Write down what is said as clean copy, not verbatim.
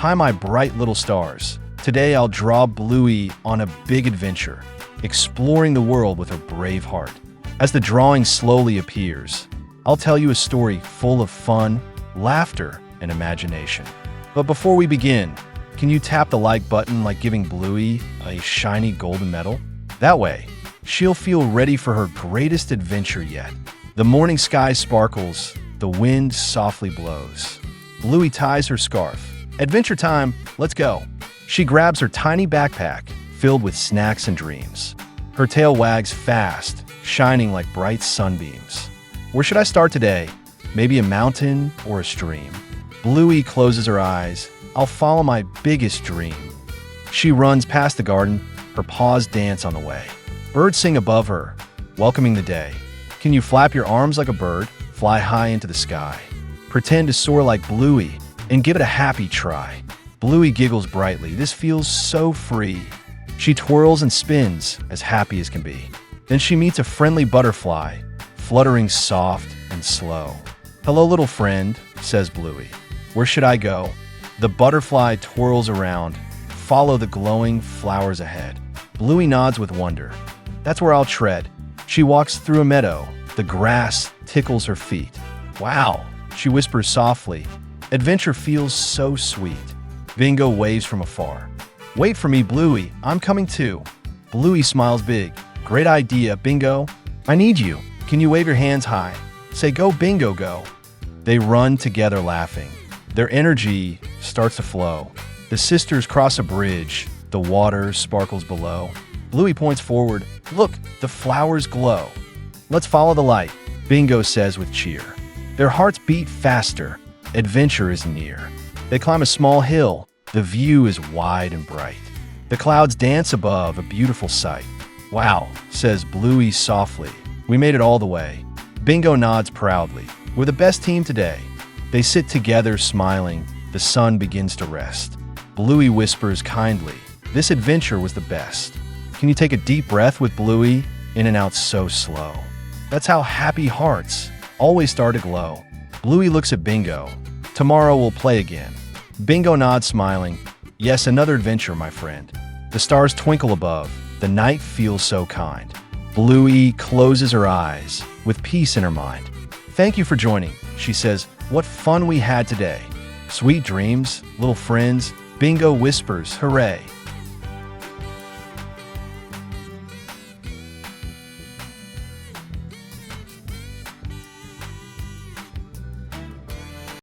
Hi, my bright little stars. Today I'll draw Bluey on a big adventure, exploring the world with her brave heart. As the drawing slowly appears, I'll tell you a story full of fun, laughter, and imagination. But before we begin, can you tap the like button like giving Bluey a shiny golden medal? That way, she'll feel ready for her greatest adventure yet. The morning sky sparkles, the wind softly blows. Bluey ties her scarf. Adventure time, let's go. She grabs her tiny backpack, filled with snacks and dreams. Her tail wags fast, shining like bright sunbeams. Where should I start today? Maybe a mountain or a stream? Bluey closes her eyes. I'll follow my biggest dream. She runs past the garden, her paws dance on the way. Birds sing above her, welcoming the day. Can you flap your arms like a bird, fly high into the sky? Pretend to soar like Bluey and give it a happy try. Bluey giggles brightly. This feels so free. She twirls and spins, as happy as can be. Then she meets a friendly butterfly, fluttering soft and slow. Hello, little friend, says Bluey. Where should I go? The butterfly twirls around. Follow the glowing flowers ahead. Bluey nods with wonder. That's where I'll tread. She walks through a meadow. The grass tickles her feet. Wow, she whispers softly. Adventure feels so sweet. Bingo waves from afar. Wait for me, Bluey. I'm coming too. Bluey smiles big. Great idea, Bingo. I need you. Can you wave your hands high? Say, go, Bingo, go. They run together laughing. Their energy starts to flow. The sisters cross a bridge. The water sparkles below. Bluey points forward. Look, the flowers glow. Let's follow the light, Bingo says with cheer. Their hearts beat faster. Adventure is near. They climb a small hill. The view is wide and bright. The clouds dance above, a beautiful sight. Wow, says Bluey softly. We made it all the way. Bingo nods proudly. We're the best team today. They sit together smiling. The sun begins to rest. Bluey whispers kindly. This adventure was the best. Can you take a deep breath with Bluey? In and out so slow. That's how happy hearts always start to glow. Bluey looks at Bingo. Tomorrow we'll play again. Bingo nods smiling. Yes, another adventure, my friend. The stars twinkle above. The night feels so kind. Bluey closes her eyes with peace in her mind. Thank you for joining, she says. What fun we had today. Sweet dreams, little friends. Bingo whispers, hooray.